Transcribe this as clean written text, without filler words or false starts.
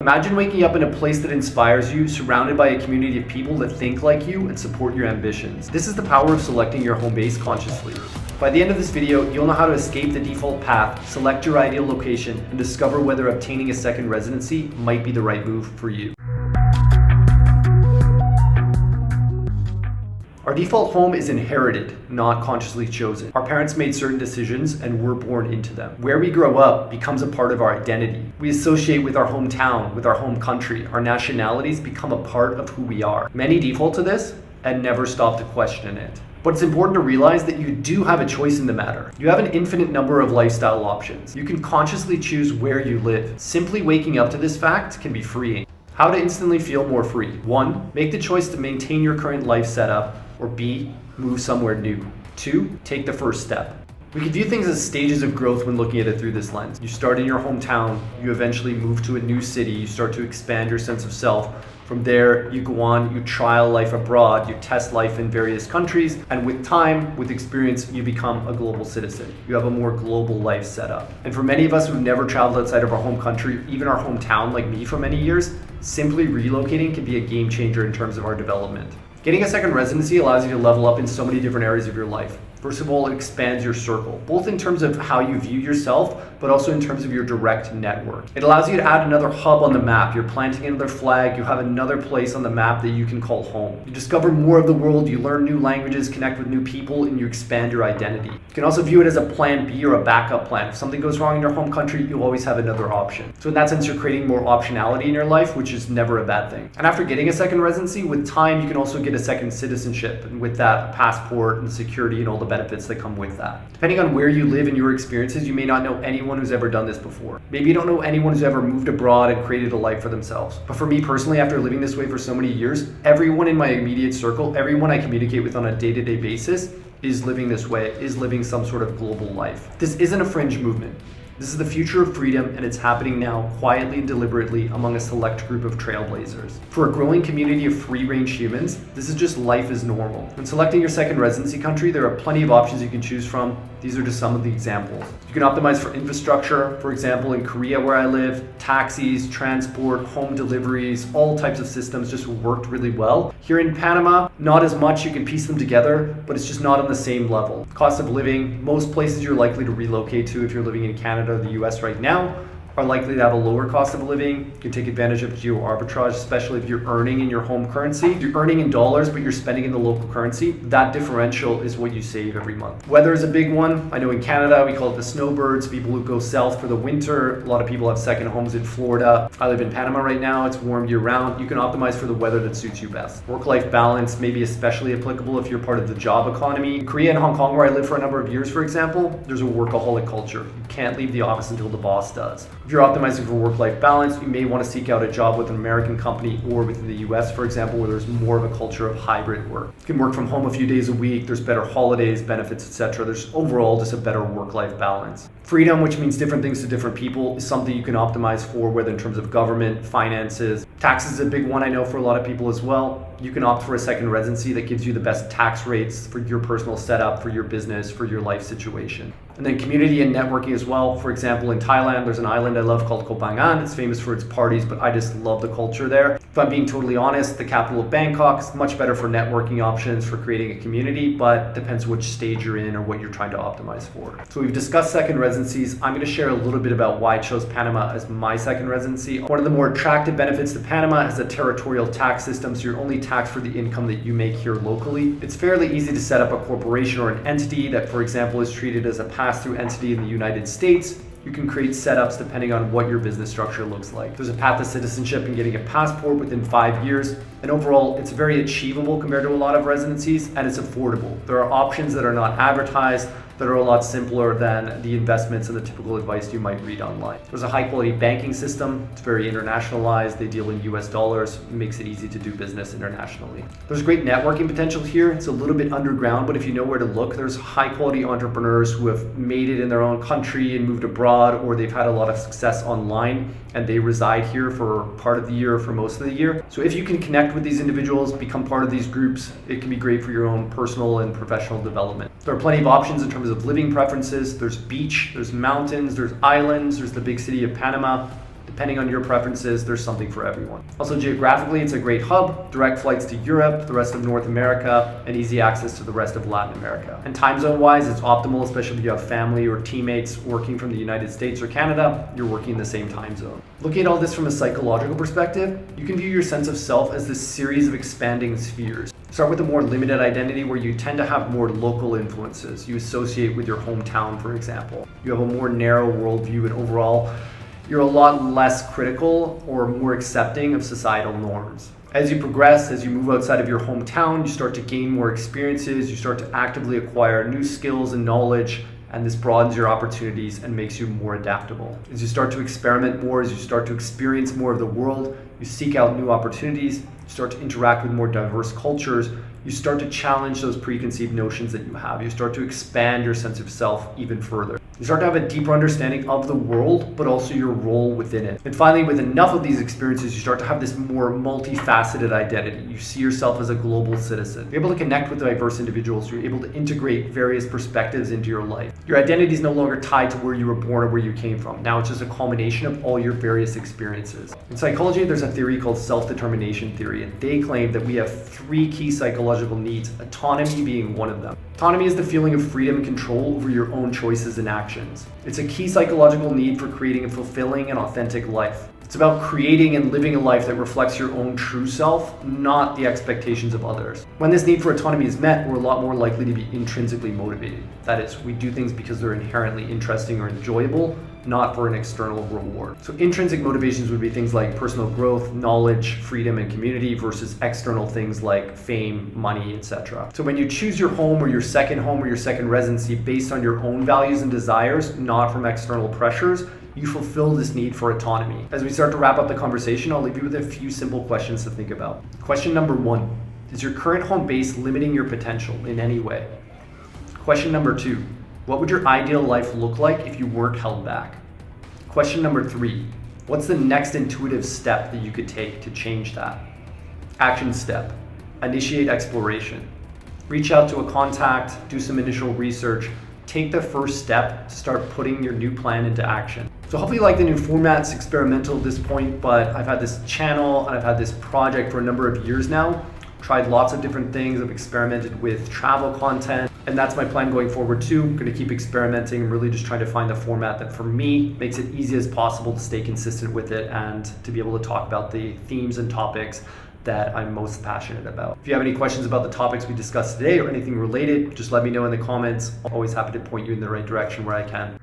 Imagine waking up in a place that inspires you, surrounded by a community of people that think like you and support your ambitions. This is the power of selecting your home base consciously. By the end of this video, you'll know how to escape the default path, select your ideal location, and discover whether obtaining a second residency might be the right move for you. Our default home is inherited, not consciously chosen. Our parents made certain decisions and we're born into them. Where we grow up becomes a part of our identity. We associate with our hometown, with our home country. Our nationalities become a part of who we are. Many default to this and never stop to question it. But it's important to realize that you do have a choice in the matter. You have an infinite number of lifestyle options. You can consciously choose where you live. Simply waking up to this fact can be freeing. How to instantly feel more free. 1. Make the choice to maintain your current life setup, or B, move somewhere new. 2, take the first step. We can view things as stages of growth when looking at it through this lens. You start in your hometown, you eventually move to a new city, you start to expand your sense of self. From there, you go on, you trial life abroad, you test life in various countries, and with time, with experience, you become a global citizen. You have a more global life setup. And for many of us who've never traveled outside of our home country, even our hometown like me for many years, simply relocating can be a game changer in terms of our development. Getting a second residency allows you to level up in so many different areas of your life. First of all, it expands your circle, both in terms of how you view yourself, but also in terms of your direct network. It allows you to add another hub on the map. You're planting another flag. You have another place on the map that you can call home. You discover more of the world. You learn new languages, connect with new people, and you expand your identity. You can also view it as a plan B or a backup plan. If something goes wrong in your home country, you always have another option. So in that sense, you're creating more optionality in your life, which is never a bad thing. And after getting a second residency, with time, you can also get a second citizenship. And with that, a passport and security and all the benefits that come with that. Depending on where you live and your experiences, you may not know anyone who's ever done this before. Maybe you don't know anyone who's ever moved abroad and created a life for themselves. But for me personally, after living this way for so many years, everyone in my immediate circle, everyone I communicate with on a day-to-day basis is living this way, is living some sort of global life. This isn't a fringe movement. This is the future of freedom, and it's happening now quietly and deliberately among a select group of trailblazers. For a growing community of free-range humans, this is just life as normal. When selecting your second residency country, there are plenty of options you can choose from. These are just some of the examples. You can optimize for infrastructure, for example, in Korea where I live, taxis, transport, home deliveries, all types of systems just worked really well. Here in Panama, not as much, you can piece them together, but it's just not on the same level. Cost of living, most places you're likely to relocate to if you're living in Canada or the US right now are likely to have a lower cost of living. You can take advantage of geo arbitrage, especially if you're earning in your home currency. If you're earning in dollars, but you're spending in the local currency, that differential is what you save every month. Weather is a big one. I know in Canada, we call it the snowbirds, people who go south for the winter. A lot of people have second homes in Florida. I live in Panama right now. It's warm year round. You can optimize for the weather that suits you best. Work-life balance may be especially applicable if you're part of the job economy. In Korea and Hong Kong, where I lived for a number of years, for example, there's a workaholic culture. You can't leave the office until the boss does. If you're optimizing for work-life balance, you may want to seek out a job with an American company or within the US, for example, where there's more of a culture of hybrid work. You can work from home a few days a week, there's better holidays, benefits, etc. There's overall just a better work-life balance. Freedom, which means different things to different people, is something you can optimize for, whether in terms of government, finances. Taxes is a big one I know for a lot of people as well. You can opt for a second residency that gives you the best tax rates for your personal setup, for your business, for your life situation. And then community and networking as well. For example, in Thailand, there's an island I love called Koh Phangan. It's famous for its parties, but I just love the culture there. If I'm being totally honest, the capital of Bangkok is much better for networking options, for creating a community, but depends which stage you're in or what you're trying to optimize for. So we've discussed second residencies. I'm going to share a little bit about why I chose Panama as my second residency. One of the more attractive benefits to Panama is a territorial tax system, so you're only taxed for the income that you make here locally. It's fairly easy to set up a corporation or an entity that, for example, is treated as a pass-through entity in the United States. You can create setups depending on what your business structure looks like. There's a path to citizenship and getting a passport within 5 years. And overall, it's very achievable compared to a lot of residencies, and it's affordable. There are options that are not advertised that are a lot simpler than the investments and the typical advice you might read online. There's a high quality banking system. It's very internationalized. They deal in US dollars. It makes it easy to do business internationally. There's great networking potential here. It's a little bit underground, but if you know where to look, there's high quality entrepreneurs who have made it in their own country and moved abroad, or they've had a lot of success online and they reside here for part of the year or for most of the year. So if you can connect with these individuals, become part of these groups, it can be great for your own personal and professional development. There are plenty of options in terms of living preferences. There's beach, there's mountains, there's islands, there's the big city of Panama. Depending on your preferences, there's something for everyone. Also, geographically, it's a great hub, direct flights to Europe, the rest of North America, and easy access to the rest of Latin America. And time zone wise, it's optimal, especially if you have family or teammates working from the United States or Canada, you're working in the same time zone. Looking at all this from a psychological perspective, you can view your sense of self as this series of expanding spheres. Start with a more limited identity where you tend to have more local influences you associate with your hometown, for example. You have a more narrow worldview, and overall, you're a lot less critical or more accepting of societal norms. As you progress, as you move outside of your hometown, you start to gain more experiences, you start to actively acquire new skills and knowledge, and this broadens your opportunities and makes you more adaptable. As you start to experiment more, as you start to experience more of the world, you seek out new opportunities, you start to interact with more diverse cultures, you start to challenge those preconceived notions that you have. You start to expand your sense of self even further. You start to have a deeper understanding of the world, but also your role within it. And finally, with enough of these experiences, you start to have this more multifaceted identity. You see yourself as a global citizen. You're able to connect with diverse individuals. You're able to integrate various perspectives into your life. Your identity is no longer tied to where you were born or where you came from. Now it's just a culmination of all your various experiences. In psychology, there's a theory called self-determination theory, and they claim that we have 3 key psychological needs, autonomy being one of them. Autonomy is the feeling of freedom and control over your own choices and actions. It's a key psychological need for creating a fulfilling and authentic life. It's about creating and living a life that reflects your own true self, not the expectations of others. When this need for autonomy is met, we're a lot more likely to be intrinsically motivated. That is, we do things because they're inherently interesting or enjoyable, not for an external reward. So intrinsic motivations would be things like personal growth, knowledge, freedom, and community versus external things like fame, money, etc. So when you choose your home or your second residency based on your own values and desires, not from external pressures, you fulfill this need for autonomy. As we start to wrap up the conversation, I'll leave you with a few simple questions to think about. Question number 1, is your current home base limiting your potential in any way? Question number 2, what would your ideal life look like if you weren't held back? Question number 3, what's the next intuitive step that you could take to change that? Action step, initiate exploration. Reach out to a contact, do some initial research, take the first step to start putting your new plan into action. So hopefully you like the new format. It's experimental at this point, but I've had this channel and I've had this project for a number of years now. Tried lots of different things. I've experimented with travel content, and that's my plan going forward too. I'm going to keep experimenting and really just trying to find the format that for me makes it easy as possible to stay consistent with it and to be able to talk about the themes and topics that I'm most passionate about. If you have any questions about the topics we discussed today or anything related, just let me know in the comments. I'm always happy to point you in the right direction where I can.